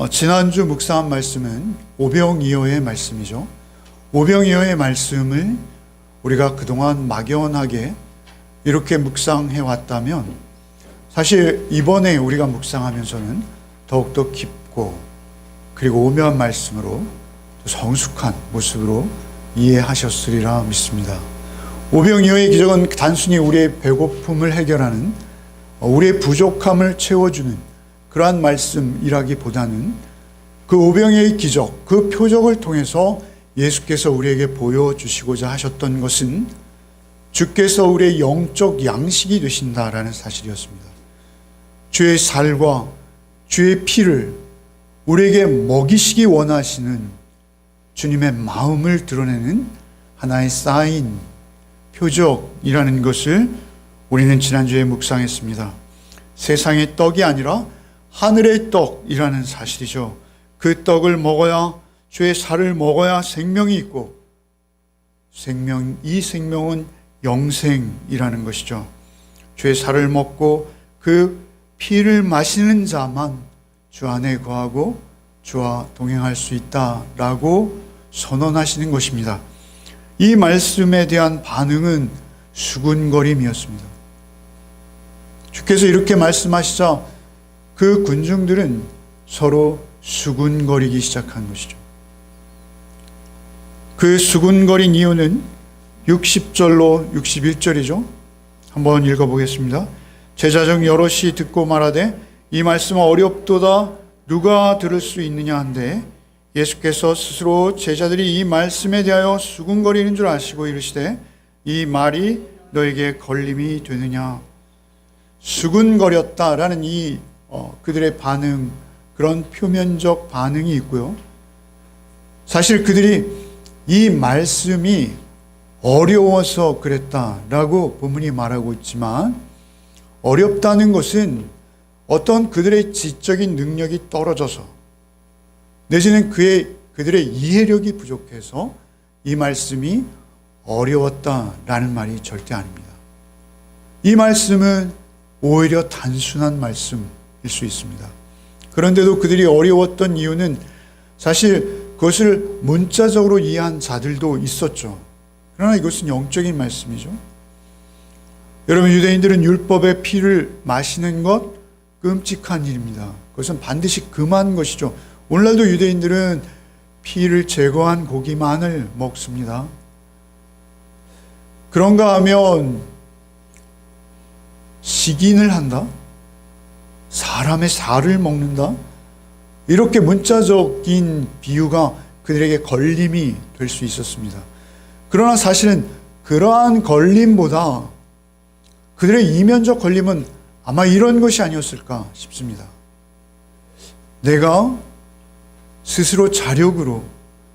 지난주 묵상한 말씀은 오병이어의 말씀이죠. 오병이어의 말씀을 우리가 그동안 막연하게 이렇게 묵상해 왔다면 사실 이번에 우리가 묵상하면서는 더욱더 깊고 그리고 오묘한 말씀으로 성숙한 모습으로 이해하셨으리라 믿습니다. 오병이어의 기적은 단순히 우리의 배고픔을 해결하는, 우리의 부족함을 채워주는 그러한 말씀이라기보다는 그 오병이어의 기적, 그 표적을 통해서 예수께서 우리에게 보여주시고자 하셨던 것은 주께서 우리의 영적 양식이 되신다라는 사실이었습니다. 주의 살과 주의 피를 우리에게 먹이시기 원하시는 주님의 마음을 드러내는 하나의 사인, 표적이라는 것을 우리는 지난주에 묵상했습니다. 세상의 떡이 아니라 하늘의 떡이라는 사실이죠. 그 떡을 먹어야, 주의 살을 먹어야 생명이 있고 이 생명은 영생이라는 것이죠. 주의 살을 먹고 그 피를 마시는 자만 주 안에 거하고 주와 동행할 수 있다라고 선언하시는 것입니다. 이 말씀에 대한 반응은 수군거림이었습니다. 주께서 이렇게 말씀하시자 그 군중들은 서로 수군거리기 시작한 것이죠. 그 수군거린 이유는 60절로 61절이죠. 한번 읽어보겠습니다. 제자 중 여럿이 듣고 말하되 이 말씀은 어렵도다 누가 들을 수 있느냐 한데 예수께서 스스로 제자들이 이 말씀에 대하여 수군거리는 줄 아시고 이르시되 이 말이 너에게 걸림이 되느냐. 수군거렸다라는 이 그들의 반응, 그런 표면적 반응이 있고요. 사실 그들이 이 말씀이 어려워서 그랬다라고 본문이 말하고 있지만 어렵다는 것은 어떤 그들의 지적인 능력이 떨어져서 내지는 그들의 이해력이 부족해서 이 말씀이 어려웠다라는 말이 절대 아닙니다. 이 말씀은 오히려 단순한 말씀일 수 있습니다. 그런데도 그들이 어려웠던 이유는 사실 그것을 문자적으로 이해한 자들도 있었죠. 그러나 이것은 영적인 말씀이죠. 여러분, 유대인들은 율법의 피를 마시는 것 끔찍한 일입니다. 그것은 반드시 금한 것이죠. 오늘날도 유대인들은 피를 제거한 고기만을 먹습니다. 그런가 하면 식인을 한다? 사람의 살을 먹는다? 이렇게 문자적인 비유가 그들에게 걸림이 될 수 있었습니다. 그러나 사실은 그러한 걸림보다 그들의 이면적 걸림은 아마 이런 것이 아니었을까 싶습니다. 내가 스스로 자력으로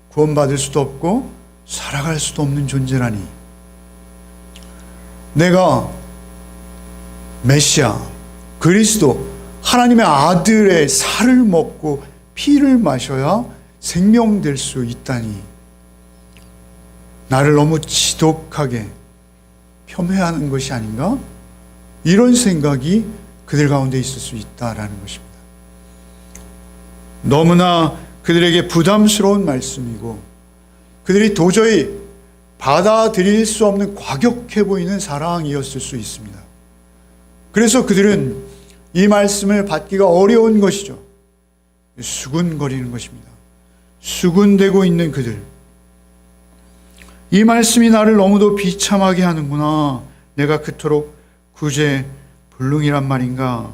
구원받을 수도 없고 살아갈 수도 없는 존재라니, 내가 메시아, 그리스도, 하나님의 아들의 살을 먹고 피를 마셔야 생명될 수 있다니, 나를 너무 지독하게 폄훼하는 것이 아닌가? 이런 생각이 그들 가운데 있을 수 있다라는 것입니다. 너무나 그들에게 부담스러운 말씀이고 그들이 도저히 받아들일 수 없는 과격해 보이는 사랑이었을 수 있습니다. 그래서 그들은 이 말씀을 받기가 어려운 것이죠. 수군거리는 것입니다. 수군대고 있는 그들. 이 말씀이 나를 너무도 비참하게 하는구나. 내가 그토록 구제불능이란 말인가?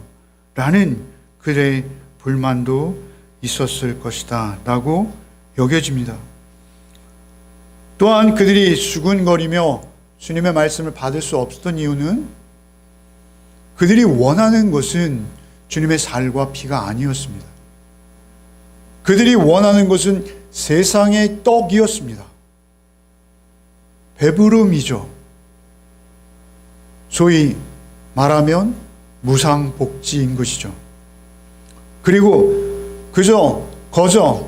라는 그들의 불만도 있었을 것이다 라고 여겨집니다. 또한 그들이 수군거리며 주님의 말씀을 받을 수 없었던 이유는 그들이 원하는 것은 주님의 살과 피가 아니었습니다. 그들이 원하는 것은 세상의 떡이었습니다. 배부름이죠. 소위 말하면 무상복지인 것이죠. 그리고 거저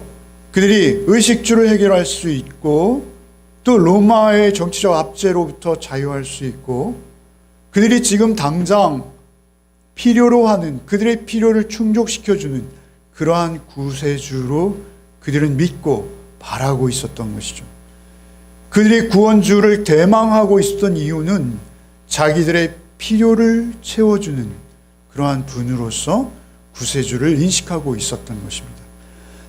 그들이 의식주를 해결할 수 있고 또 로마의 정치적 압제로부터 자유할 수 있고 그들이 지금 당장 필요로 하는, 그들의 필요를 충족시켜주는 그러한 구세주로 그들은 믿고 바라고 있었던 것이죠. 그들이 구원주를 대망하고 있었던 이유는 자기들의 필요를 채워주는 그러한 분으로서 구세주를 인식하고 있었던 것입니다.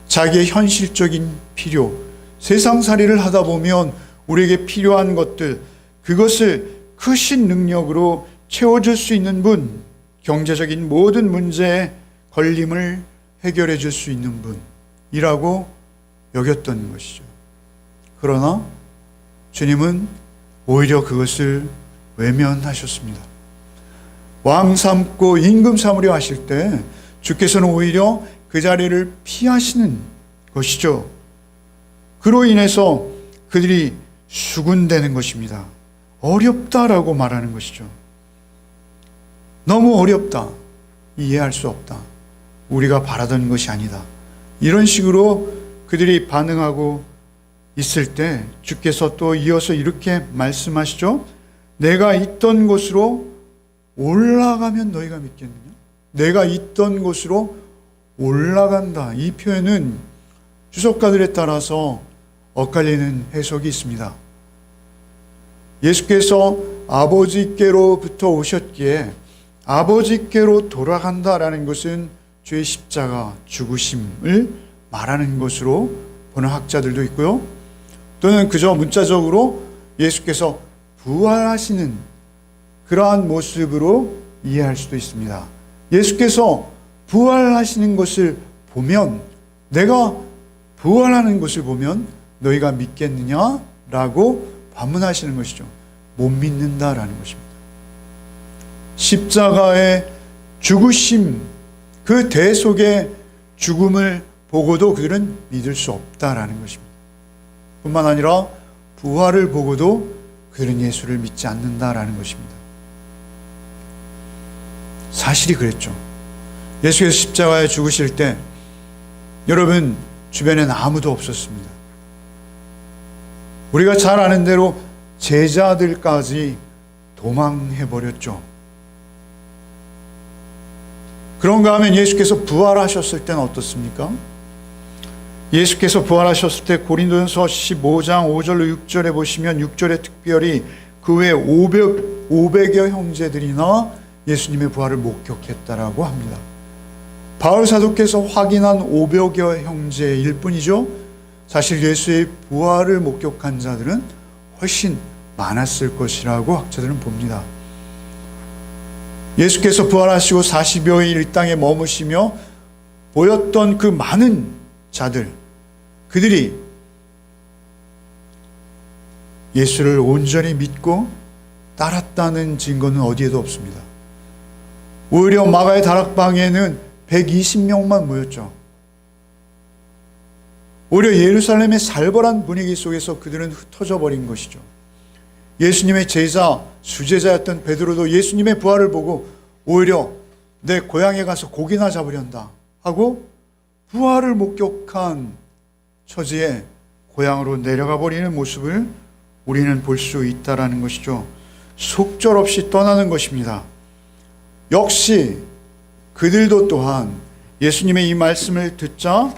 자기의 현실적인 필요, 세상살이를 하다 보면 우리에게 필요한 것들, 그것을 크신 능력으로 채워줄 수 있는 분, 경제적인 모든 문제에 걸림을 해결해 줄 수 있는 분이라고 여겼던 것이죠. 그러나 주님은 오히려 그것을 외면하셨습니다. 왕 삼고 임금 삼으려 하실 때 주께서는 오히려 그 자리를 피하시는 것이죠. 그로 인해서 그들이 수군대는 것입니다. 어렵다라고 말하는 것이죠. 너무 어렵다. 이해할 수 없다. 우리가 바라던 것이 아니다. 이런 식으로 그들이 반응하고 있을 때 주께서 또 이어서 이렇게 말씀하시죠. 내가 있던 곳으로 올라가면 너희가 믿겠느냐? 내가 있던 곳으로 올라간다. 이 표현은 주석가들에 따라서 엇갈리는 해석이 있습니다. 예수께서 아버지께로부터 오셨기에 아버지께로 돌아간다라는 것은 주의 십자가 죽으심을 말하는 것으로 보는 학자들도 있고요. 또는 그저 문자적으로 예수께서 부활하시는 그러한 모습으로 이해할 수도 있습니다. 예수께서 부활하시는 것을 보면, 내가 부활하는 것을 보면 너희가 믿겠느냐라고 반문하시는 것이죠. 못 믿는다라는 것입니다. 십자가의 죽으심, 그 대속의 죽음을 보고도 그들은 믿을 수 없다라는 것입니다. 뿐만 아니라 부활을 보고도 그들은 예수를 믿지 않는다라는 것입니다. 사실이 그랬죠. 예수께서 십자가에 죽으실 때 여러분 주변에는 아무도 없었습니다. 우리가 잘 아는 대로 제자들까지 도망해버렸죠. 그런가 하면 예수께서 부활하셨을 때는 어떻습니까? 예수께서 부활하셨을 때 고린도전서 15장 5절로 6절에 보시면 6절에 특별히 그 외에 500여 형제들이나 예수님의 부활을 목격했다라고 합니다. 바울 사도께서 확인한 500여 형제일 뿐이죠. 사실 예수의 부활을 목격한 자들은 훨씬 많았을 것이라고 학자들은 봅니다. 예수께서 부활하시고 40여일 이 땅에 머무시며 보였던 그 많은 자들, 그들이 예수를 온전히 믿고 따랐다는 증거는 어디에도 없습니다. 오히려 마가의 다락방에는 120명만 모였죠. 오히려 예루살렘의 살벌한 분위기 속에서 그들은 흩어져 버린 것이죠. 예수님의 제자, 수제자였던 베드로도 예수님의 부활을 보고 오히려 내 고향에 가서 고기나 잡으련다 하고 부활을 목격한 처지에 고향으로 내려가 버리는 모습을 우리는 볼 수 있다라는 것이죠. 속절없이 떠나는 것입니다. 역시 그들도 또한 예수님의 이 말씀을 듣자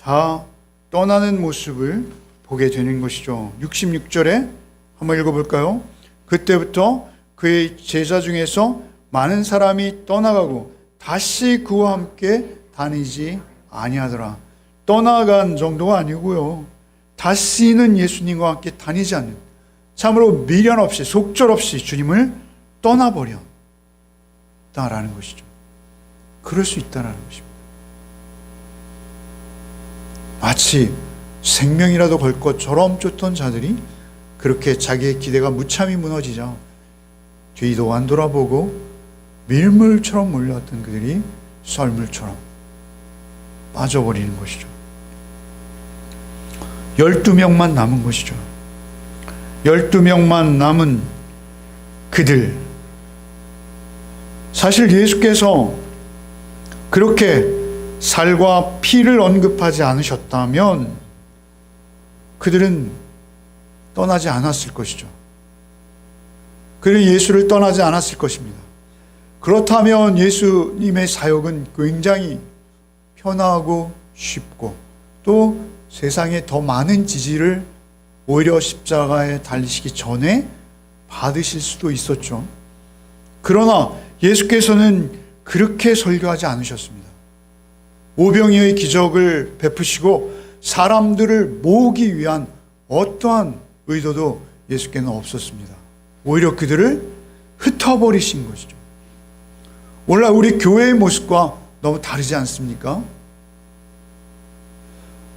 다 떠나는 모습을 보게 되는 것이죠. 66절에 한번 읽어볼까요? 그때부터 그의 제자 중에서 많은 사람이 떠나가고 다시 그와 함께 다니지 아니하더라. 떠나간 정도가 아니고요. 다시는 예수님과 함께 다니지 않는, 참으로 미련 없이 속절없이 주님을 떠나버렸다라는 것이죠. 그럴 수 있다라는 것입니다. 마치 생명이라도 걸 것처럼 쫓던 자들이 그렇게 자기의 기대가 무참히 무너지자 뒤도 안 돌아보고 밀물처럼 몰려왔던 그들이 썰물처럼 빠져버리는 것이죠. 12명만 남은 것이죠. 12명만 남은 그들. 사실 예수께서 그렇게 살과 피를 언급하지 않으셨다면 그들은 떠나지 않았을 것이죠. 그들은 예수를 떠나지 않았을 것입니다. 그렇다면 예수님의 사역은 굉장히 편하고 쉽고 또 세상에 더 많은 지지를 오히려 십자가에 달리시기 전에 받으실 수도 있었죠. 그러나 예수께서는 그렇게 설교하지 않으셨습니다. 오병이어의 기적을 베푸시고 사람들을 모으기 위한 어떠한 의도도 예수께는 없었습니다. 오히려 그들을 흩어버리신 것이죠. 오늘 우리 교회의 모습과 너무 다르지 않습니까?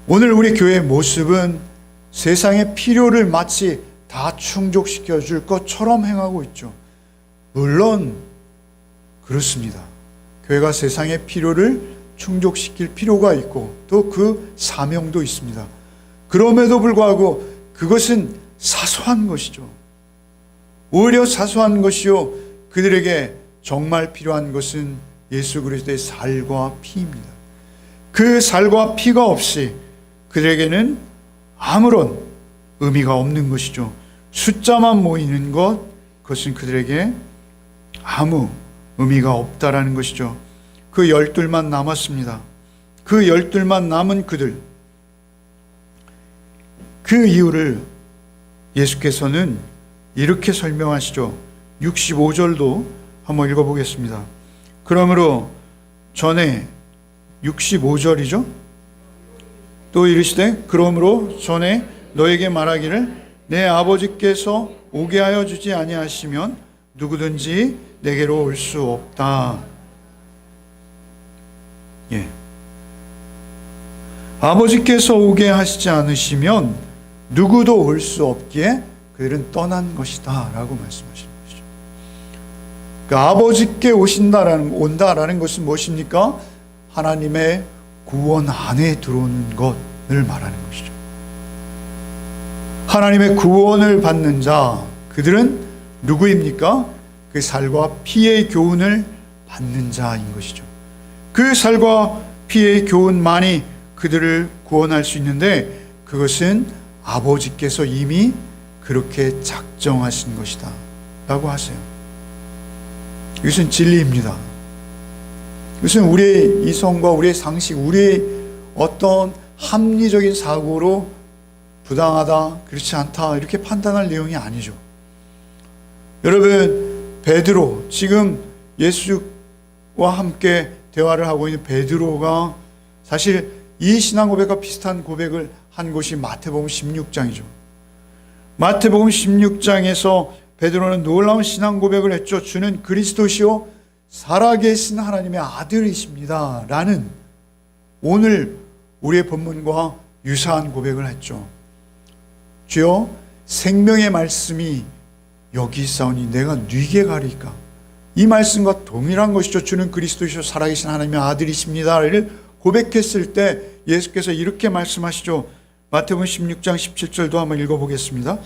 오늘 우리 교회의 모습은 세상의 필요를 마치 다 충족시켜 줄 것처럼 행하고 있죠. 물론 그렇습니다. 교회가 세상의 필요를 충족시킬 필요가 있고 또 그 사명도 있습니다. 그럼에도 불구하고 그것은 사소한 것이죠. 오히려 사소한 것이요, 그들에게 정말 필요한 것은 예수 그리스도의 살과 피입니다. 그 살과 피가 없이 그들에게는 아무런 의미가 없는 것이죠. 숫자만 모이는 것, 그것은 그들에게 아무 의미가 없다라는 것이죠. 그 12만 남았습니다. 그 12만 남은 그들, 그 이유를 예수께서는 이렇게 설명하시죠. 65절도 한번 읽어보겠습니다. 그러므로 전에 65절이죠. 또 이르시되 그러므로 전에 너에게 말하기를 내 아버지께서 오게 하여 주지 아니하시면 누구든지 내게로 올 수 없다. 예. 아버지께서 오게 하시지 않으시면 누구도 올 수 없기에 그들은 떠난 것이다 라고 말씀하시는 것이죠. 그러니까 아버지께 온다라는 것은 무엇입니까? 하나님의 구원 안에 들어오는 것을 말하는 것이죠. 하나님의 구원을 받는 자, 그들은 누구입니까? 그 살과 피의 교훈을 받는 자인 것이죠. 그 살과 피의 교훈만이 그들을 구원할 수 있는데 그것은 아버지께서 이미 그렇게 작정하신 것이다 라고 하세요. 이것은 진리입니다. 이것은 우리의 이성과 우리의 상식, 우리의 어떤 합리적인 사고로 부당하다, 그렇지 않다 이렇게 판단할 내용이 아니죠. 여러분, 베드로, 지금 예수와 함께 대화를 하고 있는 베드로가 사실 이 신앙 고백과 비슷한 고백을 한 곳이 마태복음 16장이죠. 마태복음 16장에서 베드로는 놀라운 신앙 고백을 했죠. 주는 그리스도시요 살아계신 하나님의 아들이십니다 라는 오늘 우리의 본문과 유사한 고백을 했죠. 주여 생명의 말씀이 여기 있사오니 내가 뉘게 가리까. 이 말씀과 동일한 것이죠. 주는 그리스도시요 살아계신 하나님의 아들이십니다를 고백했을 때 예수께서 이렇게 말씀하시죠. 마태복음 16장 17절도 한번 읽어보겠습니다.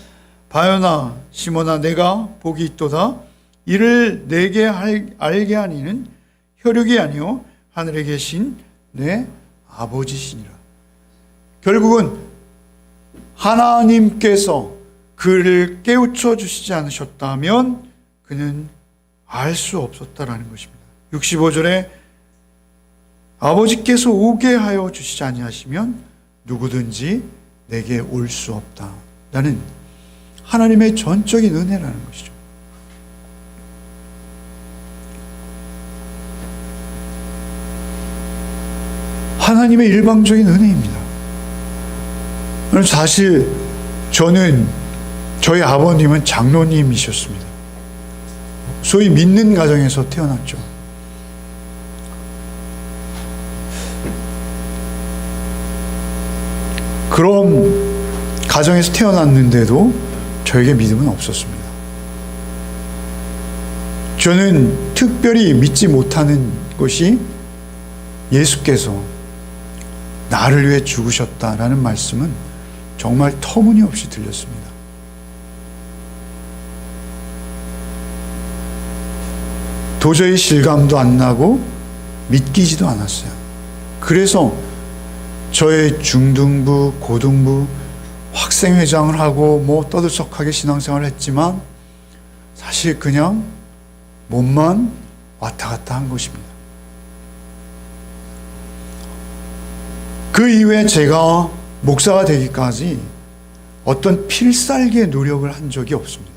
바요나 시몬아 내가 복이 있도다. 이를 내게 알게 하니는 혈육이 아니요 하늘에 계신 내 아버지시니라. 결국은 하나님께서 그를 깨우쳐 주시지 않으셨다면 그는 알 수 없었다라는 것입니다. 65절에 아버지께서 오게 하여 주시지 아니하시면 누구든지 내게 올 수 없다 라는 하나님의 전적인 은혜라는 것이죠. 하나님의 일방적인 은혜입니다. 사실 저는 저희 아버님은 장로님이셨습니다. 소위 믿는 가정에서 태어났죠. 그런 가정에서 태어났는데도 저에게 믿음은 없었습니다. 저는 특별히 믿지 못하는 것이 예수께서 나를 위해 죽으셨다라는 말씀은 정말 터무니없이 들렸습니다. 도저히 실감도 안 나고 믿기지도 않았어요. 그래서 저의 중등부, 고등부, 학생회장을 하고 떠들썩하게 신앙생활을 했지만 사실 그냥 몸만 왔다 갔다 한 것입니다. 그 이후에 제가 목사가 되기까지 어떤 필살기의 노력을 한 적이 없습니다.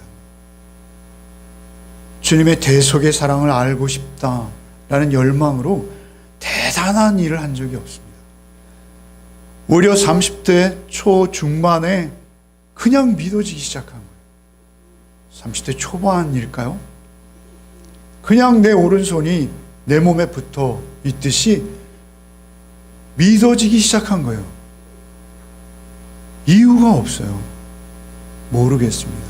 주님의 대속의 사랑을 알고 싶다라는 열망으로 대단한 일을 한 적이 없습니다. 오히려 30대 초중반에 그냥 믿어지기 시작한 거예요. 30대 초반일까요? 그냥 내 오른손이 내 몸에 붙어 있듯이 믿어지기 시작한 거예요. 이유가 없어요. 모르겠습니다.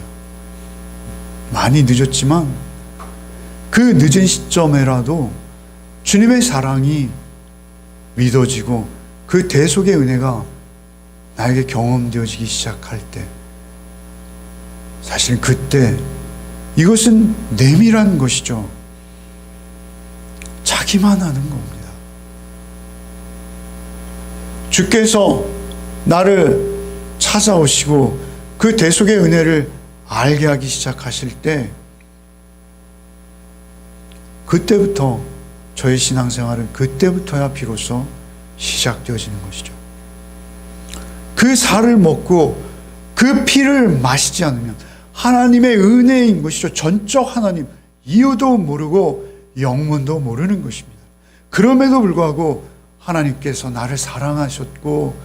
많이 늦었지만 그 늦은 시점에라도 주님의 사랑이 믿어지고 그 대속의 은혜가 나에게 경험되어지기 시작할 때, 사실 그때 이것은 내밀한 것이죠. 자기만 아는 겁니다. 주께서 나를 찾아오시고 그 대속의 은혜를 알게 하기 시작하실 때, 그때부터 저의 신앙생활은 그때부터야 비로소 시작되어지는 것이죠. 그 살을 먹고 그 피를 마시지 않으면 하나님의 은혜인 것이죠. 전적 하나님, 이유도 모르고 영문도 모르는 것입니다. 그럼에도 불구하고 하나님께서 나를 사랑하셨고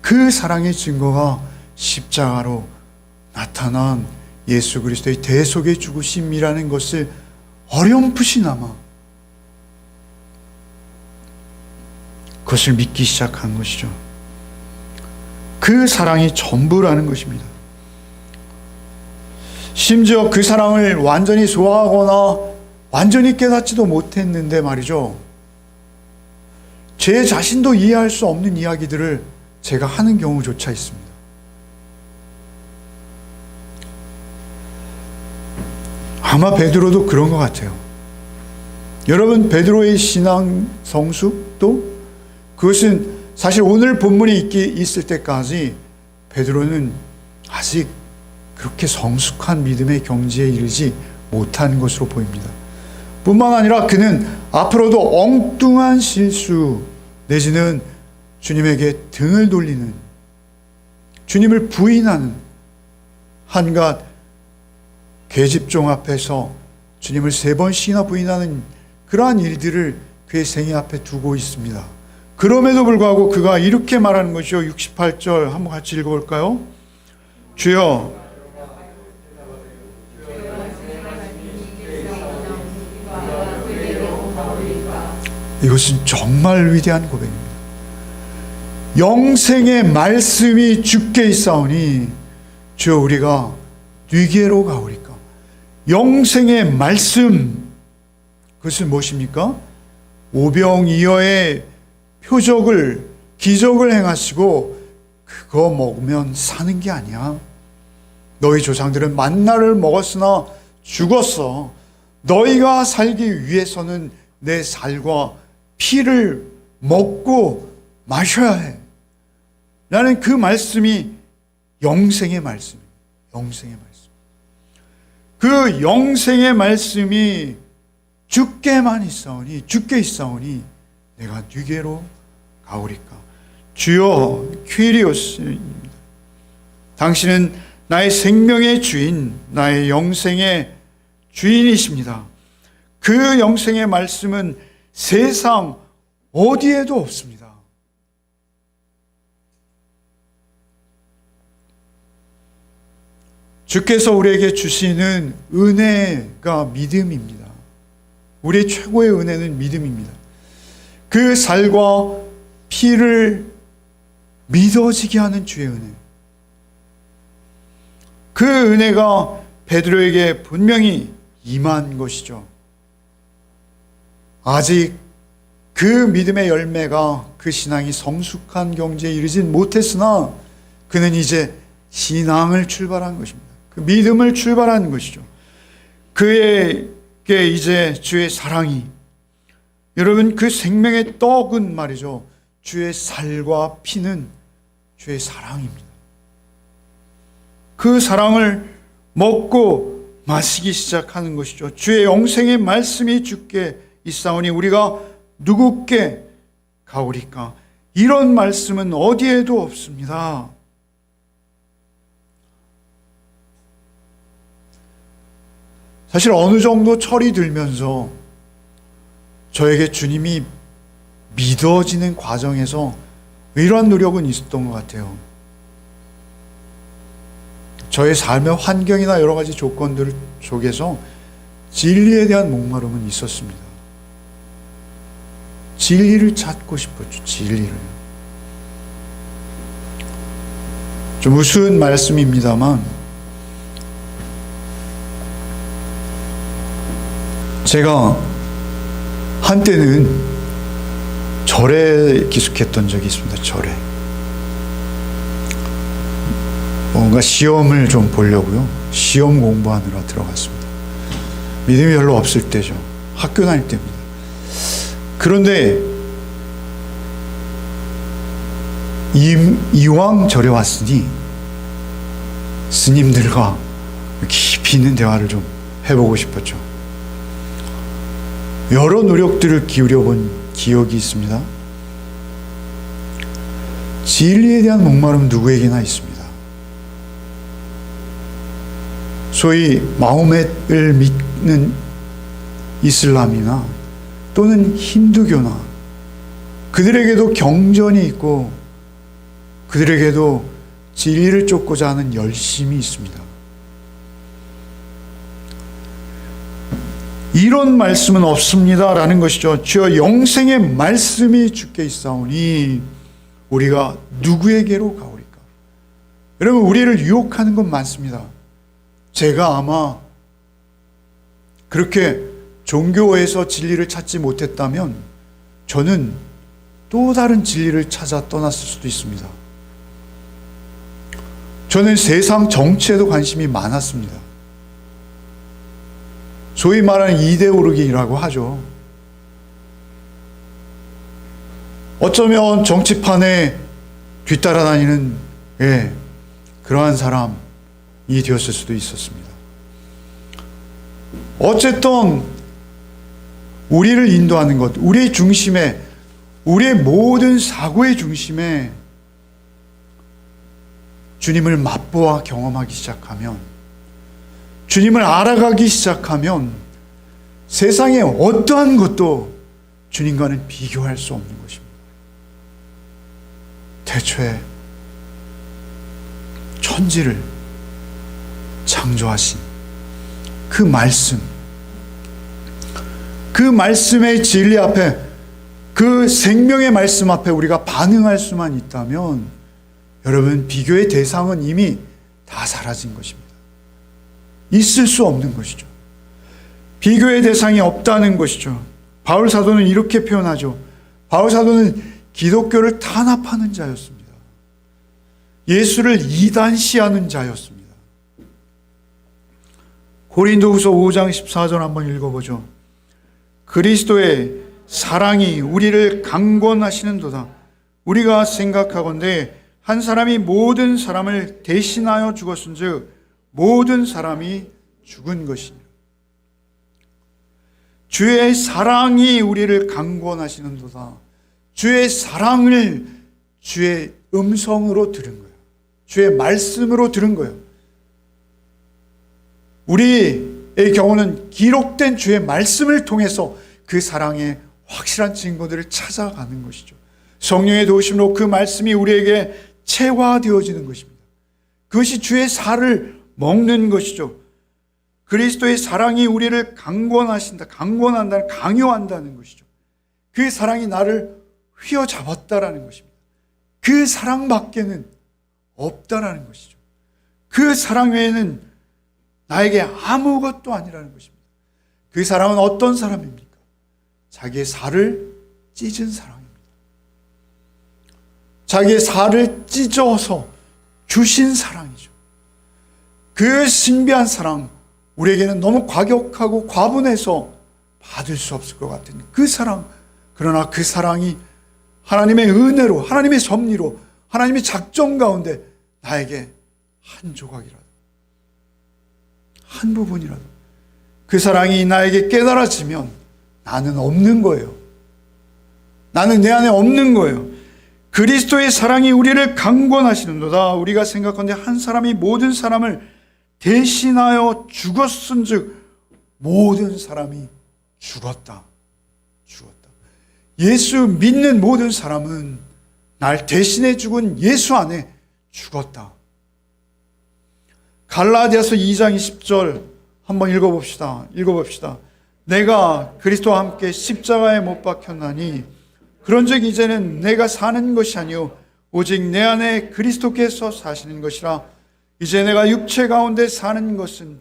그 사랑의 증거가 십자가로 나타난 예수 그리스도의 대속의 죽으심이라는 것을 어렴풋이나마 그것을 믿기 시작한 것이죠. 그 사랑이 전부라는 것입니다. 심지어 그 사랑을 완전히 소화하거나 완전히 깨닫지도 못했는데 말이죠, 제 자신도 이해할 수 없는 이야기들을 제가 하는 경우조차 있습니다. 아마 베드로도 그런 것 같아요. 여러분, 베드로의 신앙 성숙도, 그것은 사실 오늘 본문이 있을 때까지 베드로는 아직 그렇게 성숙한 믿음의 경지에 이르지 못한 것으로 보입니다. 뿐만 아니라 그는 앞으로도 엉뚱한 실수 내지는 주님에게 등을 돌리는, 주님을 부인하는, 한갓 계집종 앞에서 주님을 3번씩이나 부인하는 그러한 일들을 그의 생애 앞에 두고 있습니다. 그럼에도 불구하고 그가 이렇게 말하는 것이요. 68절 한번 같이 읽어볼까요? 주여, 이것은 정말 위대한 고백입니다. 영생의 말씀이 주께 있사오니 주여 우리가 뉘게로 가오리까. 영생의 말씀, 그것은 무엇입니까? 오병이어의 표적을, 기적을 행하시고 그거 먹으면 사는 게 아니야. 너희 조상들은 만나를 먹었으나 죽었어. 너희가 살기 위해서는 내 살과 피를 먹고 마셔야 해. 라는 그 말씀이 영생의 말씀이에요. 영생의 말씀. 그 영생의 말씀이 주께만 있사오니, 주께 있사오니 내가 뉘게로 가오리까. 주여, 퀴리오스입니다. 당신은 나의 생명의 주인, 나의 영생의 주인이십니다. 그 영생의 말씀은 세상 어디에도 없습니다. 주께서 우리에게 주시는 은혜가 믿음입니다. 우리의 최고의 은혜는 믿음입니다. 그 살과 피를 믿어지게 하는 주의 은혜. 그 은혜가 베드로에게 분명히 임한 것이죠. 아직 그 믿음의 열매가, 그 신앙이 성숙한 경지에 이르진 못했으나 그는 이제 신앙을 출발한 것입니다. 그 믿음을 출발한 것이죠. 그에게 이제 주의 사랑이, 여러분, 그 생명의 떡은 말이죠, 주의 살과 피는 주의 사랑입니다. 그 사랑을 먹고 마시기 시작하는 것이죠. 주의 영생의 말씀이 주께 있사오니 우리가 누구께 가오리까. 이런 말씀은 어디에도 없습니다. 사실 어느 정도 철이 들면서 저에게 주님이 믿어지는 과정에서 이러한 노력은 있었던 것 같아요. 저의 삶의 환경이나 여러 가지 조건들 속에서 진리에 대한 목마름은 있었습니다. 진리를 찾고 싶었죠. 진리를. 좀 우스운 말씀입니다만 제가 한때는 절에 기숙했던 적이 있습니다. 절에. 뭔가 시험을 좀 보려고요. 시험 공부하느라 들어갔습니다. 믿음이 별로 없을 때죠. 학교 다닐 때입니다. 그런데 이왕 절에 왔으니 스님들과 깊이 있는 대화를 좀 해보고 싶었죠. 여러 노력들을 기울여본 기억이 있습니다. 진리에 대한 목마름 누구에게나 있습니다. 소위 마호멧을 믿는 이슬람이나 또는 힌두교나 그들에게도 경전이 있고 그들에게도 진리를 쫓고자 하는 열심이 있습니다. 이런 말씀은 없습니다라는 것이죠. 주여 영생의 말씀이 주께 있사오니 우리가 누구에게로 가오리까? 여러분, 우리를 유혹하는 건 많습니다. 제가 아마 그렇게 종교에서 진리를 찾지 못했다면 저는 또 다른 진리를 찾아 떠났을 수도 있습니다. 저는 세상 정치에도 관심이 많았습니다. 소위 말하는 이데올로기라고 하죠. 어쩌면 정치판에 뒤따라다니는 그러한 사람이 되었을 수도 있었습니다. 어쨌든 우리를 인도하는 것, 우리의 중심에, 우리의 모든 사고의 중심에 주님을 맛보아 경험하기 시작하면, 주님을 알아가기 시작하면 세상의 어떠한 것도 주님과는 비교할 수 없는 것입니다. 태초에 천지를 창조하신 그 말씀, 그 말씀의 진리 앞에, 그 생명의 말씀 앞에 우리가 반응할 수만 있다면 여러분, 비교의 대상은 이미 다 사라진 것입니다. 있을 수 없는 것이죠. 비교의 대상이 없다는 것이죠. 바울 사도는 이렇게 표현하죠. 바울 사도는 기독교를 탄압하는 자였습니다. 예수를 이단시하는 자였습니다. 고린도후서 5장 14절 한번 읽어보죠. 그리스도의 사랑이 우리를 강권하시는도다. 우리가 생각하건대 한 사람이 모든 사람을 대신하여 죽었은즉 모든 사람이 죽은 것이니라. 주의 사랑이 우리를 강권하시는도다. 주의 사랑을 주의 음성으로 들은 거예요. 주의 말씀으로 들은 거예요. 우리의 경우는 기록된 주의 말씀을 통해서 그 사랑의 확실한 증거들을 찾아가는 것이죠. 성령의 도우심으로 그 말씀이 우리에게 체화되어지는 것입니다. 그것이 주의 살을 먹는 것이죠. 그리스도의 사랑이 우리를 강권하신다. 강권한다는, 강요한다는 것이죠. 그 사랑이 나를 휘어잡았다라는 것입니다. 그 사랑밖에는 없다라는 것이죠. 그 사랑 외에는 나에게 아무것도 아니라는 것입니다. 그 사랑은 어떤 사람입니까? 자기의 살을 찢은 사랑입니다. 자기의 살을 찢어서 주신 사랑이죠. 그 신비한 사랑, 우리에게는 너무 과격하고 과분해서 받을 수 없을 것 같은 그 사랑, 그러나 그 사랑이 하나님의 은혜로, 하나님의 섭리로, 하나님의 작정 가운데 나에게 한 조각이라도, 한 부분이라도 그 사랑이 나에게 깨달아지면 나는 없는 거예요. 나는 내 안에 없는 거예요. 그리스도의 사랑이 우리를 강권하시는도다. 우리가 생각하는데 한 사람이 모든 사람을 대신하여 죽었은즉 모든 사람이 죽었다. 예수 믿는 모든 사람은 날 대신해 죽은 예수 안에 죽었다. 갈라디아서 2장 20절 한번 읽어봅시다. 내가 그리스도와 함께 십자가에 못 박혔나니 그런즉 이제는 내가 사는 것이 아니요 오직 내 안에 그리스도께서 사시는 것이라. 이제 내가 육체 가운데 사는 것은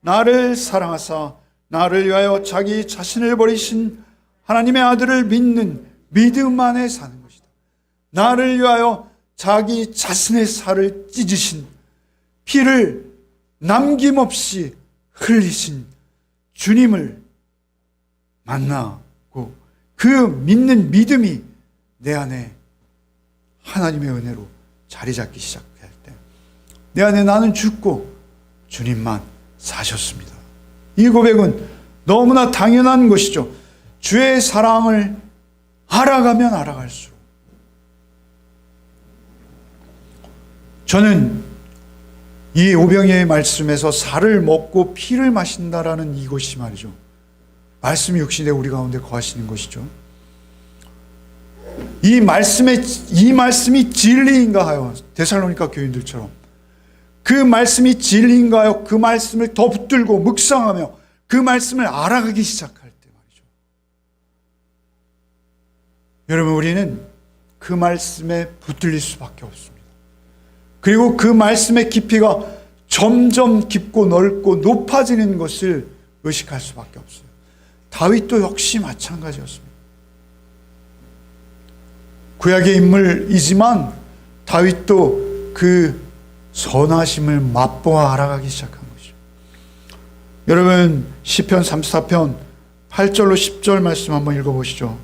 나를 사랑하사 나를 위하여 자기 자신을 버리신 하나님의 아들을 믿는 믿음 안에 사는 것이다. 나를 위하여 자기 자신의 살을 찢으신, 피를 남김없이 흘리신 주님을 만나고 그 믿는 믿음이 내 안에 하나님의 은혜로 자리 잡기 시작할 때 내 안에 나는 죽고 주님만 사셨습니다. 이 고백은 너무나 당연한 것이죠. 주의 사랑을 알아가면 알아갈수록 저는 이 오병이의 말씀에서 살을 먹고 피를 마신다라는 이것이 말이죠. 말씀이 육신에 우리 가운데 거하시는 것이죠. 이 말씀이 진리인가 하여 데살로니가 교인들처럼 그 말씀이 진리인가 하여 그 말씀을 더 붙들고 묵상하며 그 말씀을 알아가기 시작할 때 말이죠. 여러분, 우리는 그 말씀에 붙들릴 수밖에 없습니다. 그리고 그 말씀의 깊이가 점점 깊고 넓고 높아지는 것을 의식할 수밖에 없어요. 다윗도 역시 마찬가지였습니다. 구약의 인물이지만 다윗도 그 선하심을 맛보아 알아가기 시작한 것이죠. 여러분, 시편 34편 8절로 10절 말씀 한번 읽어보시죠.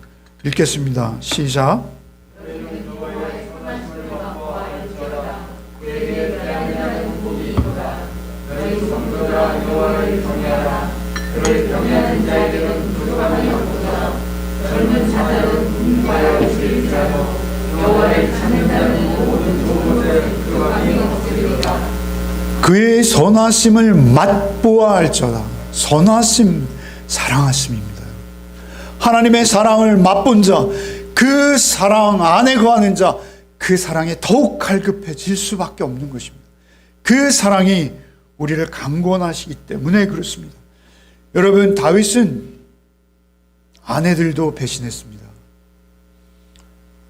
읽겠습니다. 시작. 그의 선하심을 맛보아 알지어다. 선하심, 사랑하심입니다. 하나님의 사랑을 맛본 자, 그 사랑 안에 거하는 자, 그 사랑에 더욱 갈급해질 수밖에 없는 것입니다. 그 사랑이 우리를 강권하시기 때문에 그렇습니다. 여러분, 다윗은 아내들도 배신했습니다.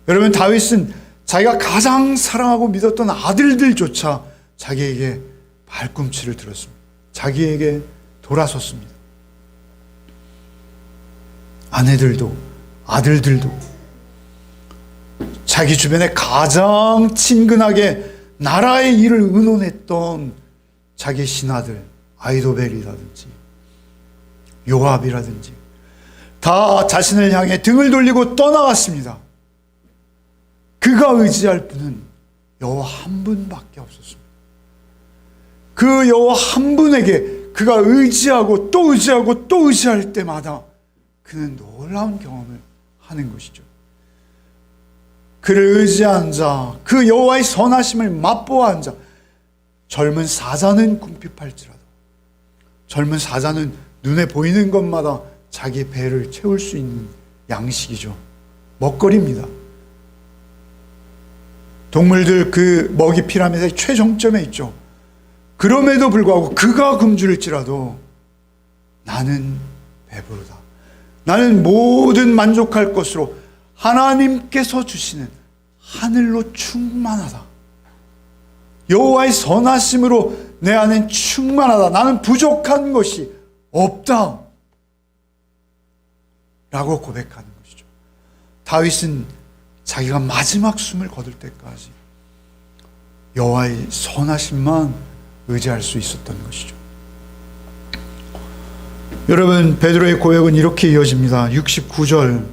여러분, 다윗은 자기가 가장 사랑하고 믿었던 아들들조차 자기에게 발꿈치를 들었습니다. 자기에게 돌아섰습니다. 아내들도 아들들도 자기 주변에 가장 친근하게 나라의 일을 의논했던 자기 신하들, 아이도벨이라든지 요압이라든지 다 자신을 향해 등을 돌리고 떠나갔습니다. 그가 의지할 분은 여호와 한 분밖에 없었습니다. 그 여호와 한 분에게 그가 의지하고 또 의지하고 또 의지할 때마다 그는 놀라운 경험을 하는 것이죠. 그를 의지한 자, 그 여호와의 선하심을 맛보아한 자, 젊은 사자는 궁핍할지라도 젊은 사자는 눈에 보이는 것마다 자기 배를 채울 수 있는 양식이죠. 먹거리입니다. 동물들 그 먹이 피라미드의 최정점에 있죠. 그럼에도 불구하고 그가 굶주릴지라도 나는 배부르다. 나는 모든 만족할 것으로 하나님께서 주시는 하늘로 충만하다. 여호와의 선하심으로 내 안엔 충만하다. 나는 부족한 것이 없다. 라고 고백하는 것이죠. 다윗은 자기가 마지막 숨을 거둘 때까지 여호와의 선하심만 의지할 수 있었던 것이죠. 여러분, 베드로의 고백은 이렇게 이어집니다. 69절.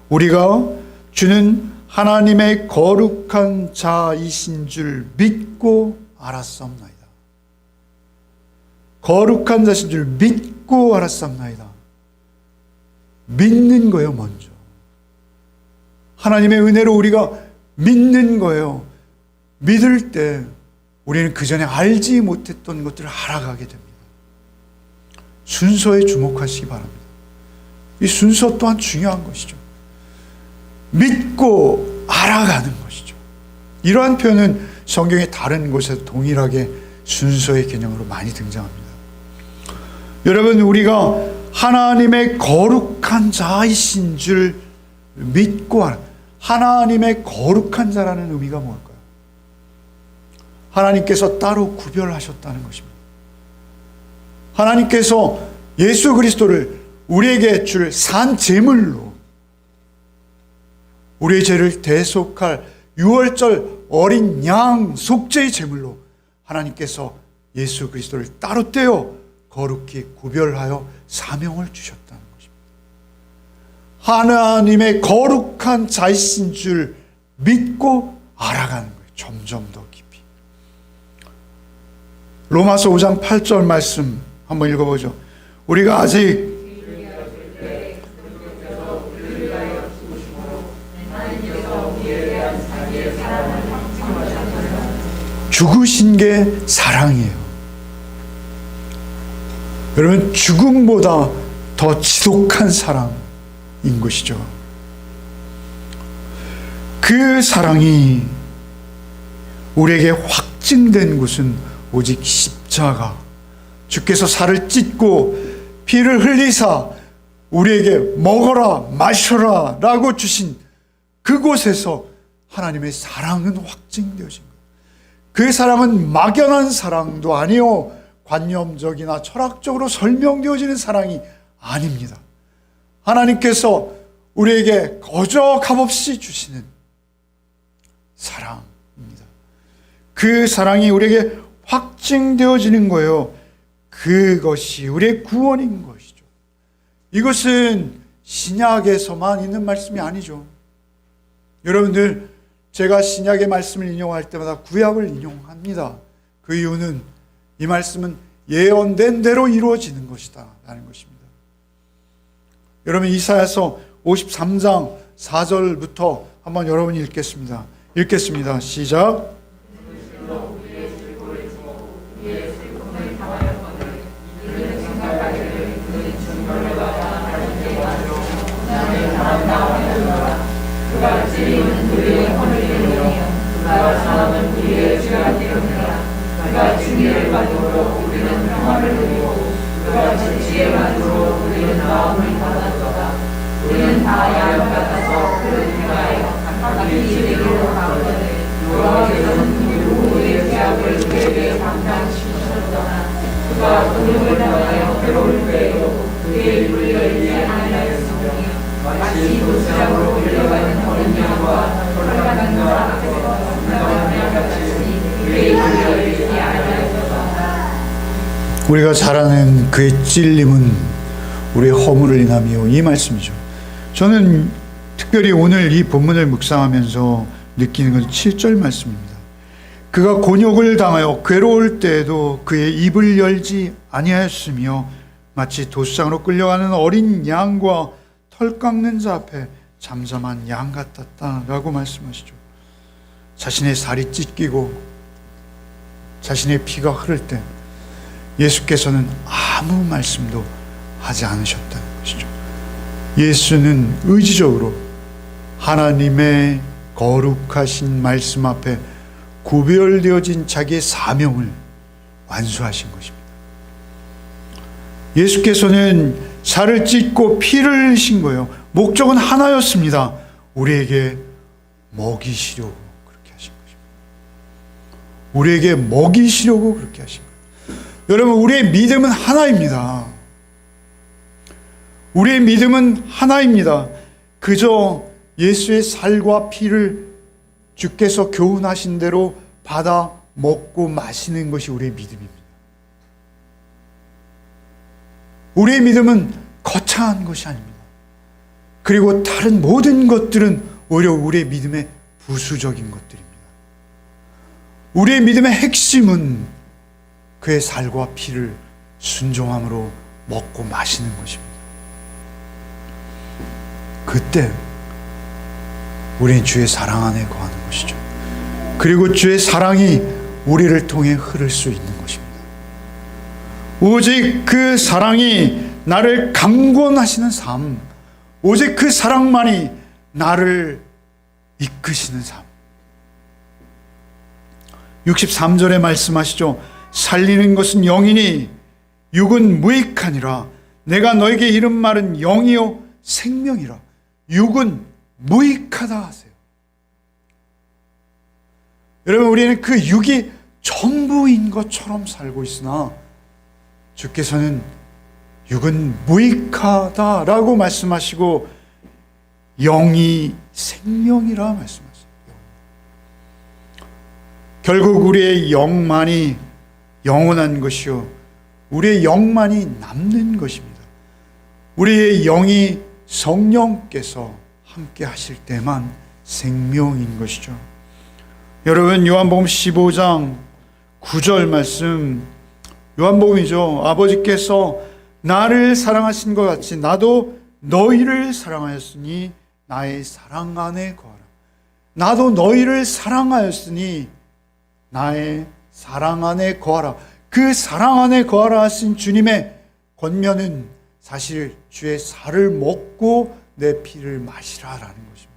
우리가 주는 하나님의 거룩한 자이신 줄 믿고 알았사옵나이다. 거룩한 자이신 줄 믿고 알았사옵나이다. 믿는 거예요, 먼저. 하나님의 은혜로 우리가 믿는 거예요. 믿을 때 우리는 그전에 알지 못했던 것들을 알아가게 됩니다. 순서에 주목하시기 바랍니다. 이 순서 또한 중요한 것이죠. 믿고 알아가는 것이죠. 이러한 표현은 성경의 다른 곳에서 동일하게 순서의 개념으로 많이 등장합니다. 여러분, 우리가 하나님의 거룩한 자이신 줄 믿고 하나님의 거룩한 자라는 의미가 뭘까요? 하나님께서 따로 구별하셨다는 것입니다. 하나님께서 예수 그리스도를 우리에게 줄 산 제물로 우리의 죄를 대속할 유월절 어린 양 속죄의 제물로 하나님께서 예수 그리스도를 따로 떼어 거룩히 구별하여 사명을 주셨다는 것입니다. 하나님의 거룩한 자이신 줄 믿고 알아가는 거예요. 점점 더 깊이. 로마서 5장 8절 말씀 한번 읽어보죠. 우리가 아직 죽으신 게 사랑이에요. 여러분, 죽음보다 더 지독한 사랑인 것이죠. 그 사랑이 우리에게 확증된 곳은 오직 십자가, 주께서 살을 찢고 피를 흘리사 우리에게 먹어라 마셔라 라고 주신 그곳에서 하나님의 사랑은 확증되어진 거예요. 그 사랑은 막연한 사랑도 아니요, 관념적이나 철학적으로 설명되어지는 사랑이 아닙니다. 하나님께서 우리에게 거저 값없이 주시는 사랑입니다. 그 사랑이 우리에게 확증되어지는 거예요. 그것이 우리의 구원인 것이죠. 이것은 신약에서만 있는 말씀이 아니죠. 여러분들, 제가 신약의 말씀을 인용할 때마다 구약을 인용합니다. 그 이유는 이 말씀은 예언된 대로 이루어지는 것이다 라는 것입니다. 여러분, 이사야서 53장 4절부터 한번 여러분이 읽겠습니다. 읽겠습니다. 시작. 우리가 잘 아는 그의 찔림은 우리의 허물을 인함이요, 이 말씀이죠. 저는 특별히 오늘 이 본문을 묵상하면서 느끼는 건 7절 말씀입니다. 그가 곤욕을 당하여 괴로울 때에도 그의 입을 열지 아니하였으며 마치 도수장으로 끌려가는 어린 양과 털 깎는 자 앞에 잠잠한 양 같았다라고 말씀하시죠. 자신의 살이 찢기고 자신의 피가 흐를 때 예수께서는 아무 말씀도 하지 않으셨다는 것이죠. 예수는 의지적으로 하나님의 거룩하신 말씀 앞에 구별되어진 자기의 사명을 완수하신 것입니다. 예수께서는 살을 찢고 피를 흘리신 거예요. 목적은 하나였습니다. 우리에게 먹이시려고 그렇게 하신 것입니다. 우리에게 먹이시려고 그렇게 하신 거예요. 여러분, 우리의 믿음은 하나입니다. 우리의 믿음은 하나입니다. 그저 예수의 살과 피를 주께서 교훈하신 대로 받아 먹고 마시는 것이 우리의 믿음입니다. 우리의 믿음은 거창한 것이 아닙니다. 그리고 다른 모든 것들은 오히려 우리의 믿음의 부수적인 것들입니다. 우리의 믿음의 핵심은 그의 살과 피를 순종함으로 먹고 마시는 것입니다. 그때 우리는 주의 사랑 안에 거하는 것입니다. 것이죠. 그리고 주의 사랑이 우리를 통해 흐를 수 있는 것입니다. 오직 그 사랑이 나를 강권하시는 삶, 오직 그 사랑만이 나를 이끄시는 삶. 63절에 말씀하시죠. 살리는 것은 영이니 육은 무익하니라. 내가 너에게 이른 말은 영이요 생명이라. 육은 무익하다 하세요. 여러분, 우리는 그 육이 전부인 것처럼 살고 있으나 주께서는 육은 무익하다라고 말씀하시고 영이 생명이라 말씀하세요. 결국 우리의 영만이 영원한 것이요 우리의 영만이 남는 것입니다. 우리의 영이 성령께서 함께 하실 때만 생명인 것이죠. 여러분, 요한복음 15장 9절 말씀, 요한복음이죠. 아버지께서 나를 사랑하신 것 같이 나도 너희를 사랑하였으니 나의 사랑 안에 거하라. 나도 너희를 사랑하였으니 나의 사랑 안에 거하라. 그 사랑 안에 거하라 하신 주님의 권면은 사실 주의 살을 먹고 내 피를 마시라라는 것입니다.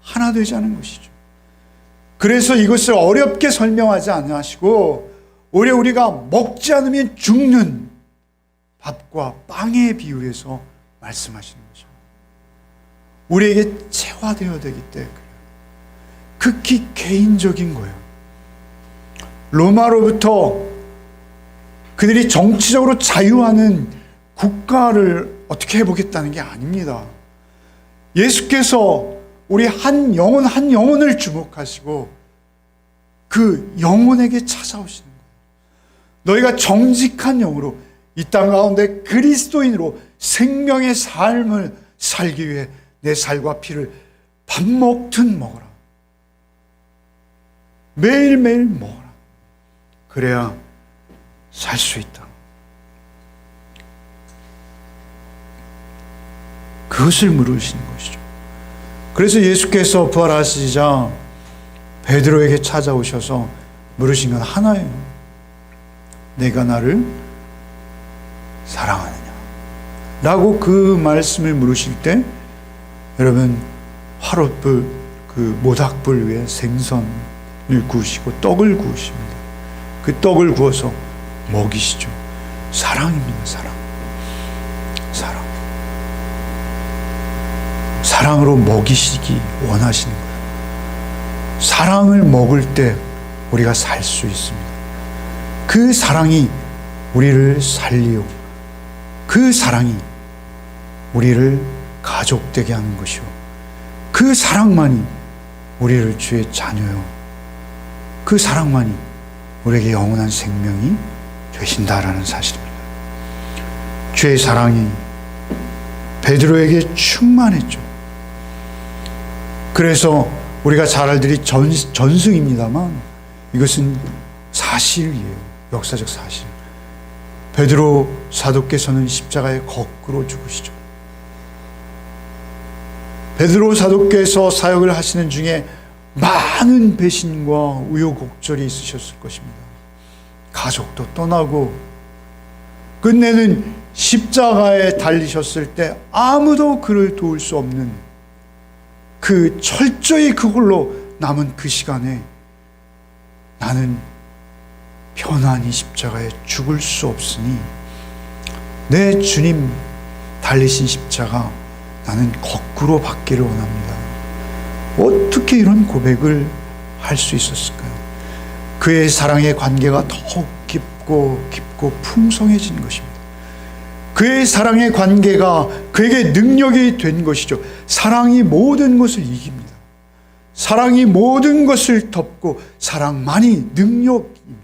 하나 되자는 것이죠. 그래서 이것을 어렵게 설명하지 않으시고 오히려 우리가 먹지 않으면 죽는 밥과 빵의 비유에서 말씀하시는 거죠. 우리에게 체화되어야 되기 때문에 그래요. 극히 개인적인 거예요. 로마로부터 그들이 정치적으로 자유하는 국가를 어떻게 해보겠다는 게 아닙니다. 예수께서 우리 한 영혼을 주목하시고 그 영혼에게 찾아오시는 거예요. 너희가 정직한 영으로 이 땅 가운데 그리스도인으로 생명의 삶을 살기 위해 내 살과 피를 밥 먹듯 먹어라. 매일매일 먹어라. 그래야 살 수 있다. 그것을 물으시는 것이죠. 그래서 예수께서 부활하시자 베드로에게 찾아오셔서 물으신 건 하나예요. 내가 나를 사랑하느냐? 라고 그 말씀을 물으실 때 여러분, 화롯불, 그 모닥불 위에 생선을 구우시고 떡을 구우십니다. 그 떡을 구워서 먹이시죠. 사랑입니다. 사랑. 사랑으로 먹이시기 원하시는 거예요. 사랑을 먹을 때 우리가 살 수 있습니다. 그 사랑이 우리를 살리요. 그 사랑이 우리를 가족되게 하는 것이요. 그 사랑만이 우리를 주의 자녀요. 그 사랑만이 우리에게 영원한 생명이 되신다라는 사실입니다. 주의 사랑이 베드로에게 충만했죠. 그래서 우리가 잘 알들이 전승입니다만 이것은 사실이에요. 역사적 사실. 베드로 사도께서는 십자가에 거꾸로 죽으시죠. 베드로 사도께서 사역을 하시는 중에 많은 배신과 우여곡절이 있으셨을 것입니다. 가족도 떠나고 끝내는 십자가에 달리셨을 때 아무도 그를 도울 수 없는 그 철저히 그걸로 남은 그 시간에 나는 편안히 십자가에 죽을 수 없으니 내 주님 달리신 십자가 나는 거꾸로 받기를 원합니다. 어떻게 이런 고백을 할 수 있었을까요? 그의 사랑의 관계가 더욱 깊고 풍성해진 것입니다. 그의 사랑의 관계가 그에게 능력이 된 것이죠. 사랑이 모든 것을 이깁니다. 사랑이 모든 것을 덮고 사랑만이 능력입니다.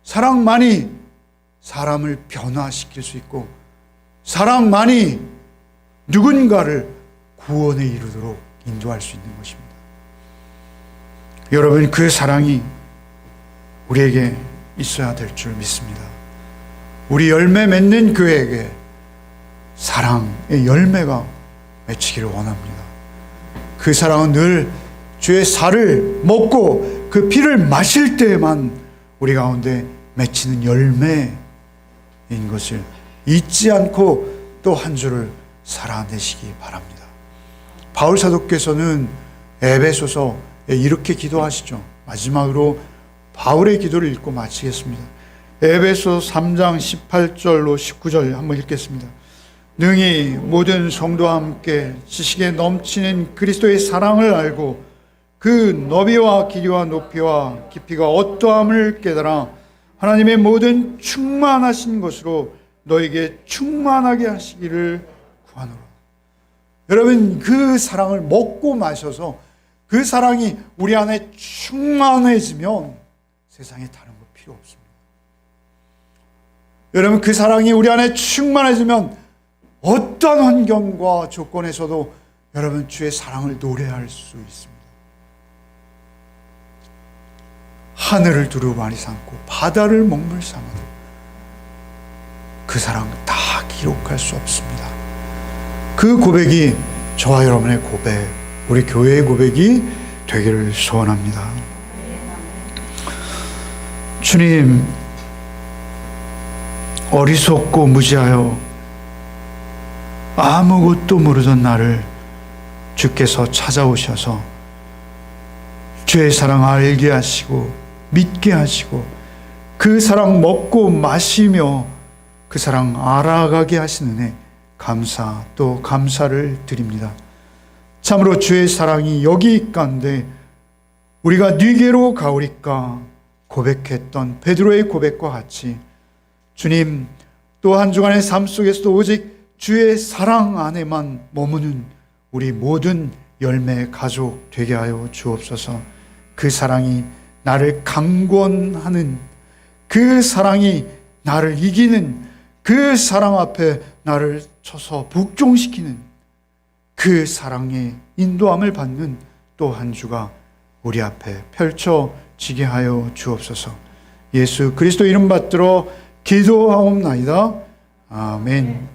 사랑만이 사람을 변화시킬 수 있고 사랑만이 누군가를 구원에 이르도록 인도할 수 있는 것입니다. 여러분, 그 사랑이 우리에게 있어야 될 줄 믿습니다. 우리 열매 맺는 교회에게 사랑의 열매가 맺히기를 원합니다. 그 사랑은 늘 주의 살을 먹고 그 피를 마실 때에만 우리 가운데 맺히는 열매인 것을 잊지 않고 또 한 주를 살아내시기 바랍니다. 바울 사도께서는 에베소서에 이렇게 기도하시죠. 마지막으로 바울의 기도를 읽고 마치겠습니다. 에베소 3장 18절로 19절 한번 읽겠습니다. 능히 모든 성도와 함께 지식에 넘치는 그리스도의 사랑을 알고 그 너비와 길이와 높이와 깊이가 어떠함을 깨달아 하나님의 모든 충만하신 것으로 너에게 충만하게 하시기를 구하노라. 여러분, 그 사랑을 먹고 마셔서 그 사랑이 우리 안에 충만해지면 세상에 다른 거 필요 없습니다. 여러분, 그 사랑이 우리 안에 충만해지면 어떤 환경과 조건에서도 여러분 주의 사랑을 노래할 수 있습니다. 하늘을 두루마리 삼고 바다를 먹물 삼아도 그 사랑 다 기록할 수 없습니다. 그 고백이 저와 여러분의 고백, 우리 교회의 고백이 되기를 소원합니다. 주님, 어리석고 무지하여 아무것도 모르던 나를 주께서 찾아오셔서 주의 사랑 알게 하시고 믿게 하시고 그 사랑 먹고 마시며 그 사랑 알아가게 하시는 애 감사 또 감사를 드립니다. 참으로 주의 사랑이 여기 있간데 우리가 네게로 가오리까 고백했던 베드로의 고백과 같이 주님, 또 한 주간의 삶 속에서도 오직 주의 사랑 안에만 머무는 우리 모든 열매 가족 되게 하여 주옵소서. 그 사랑이 나를 강권하는, 그 사랑이 나를 이기는, 그 사랑 앞에 나를 쳐서 복종시키는 그 사랑의 인도함을 받는 또 한 주가 우리 앞에 펼쳐지게 하여 주옵소서. 예수 그리스도 이름 받들어 기도하옵나이다. 아멘.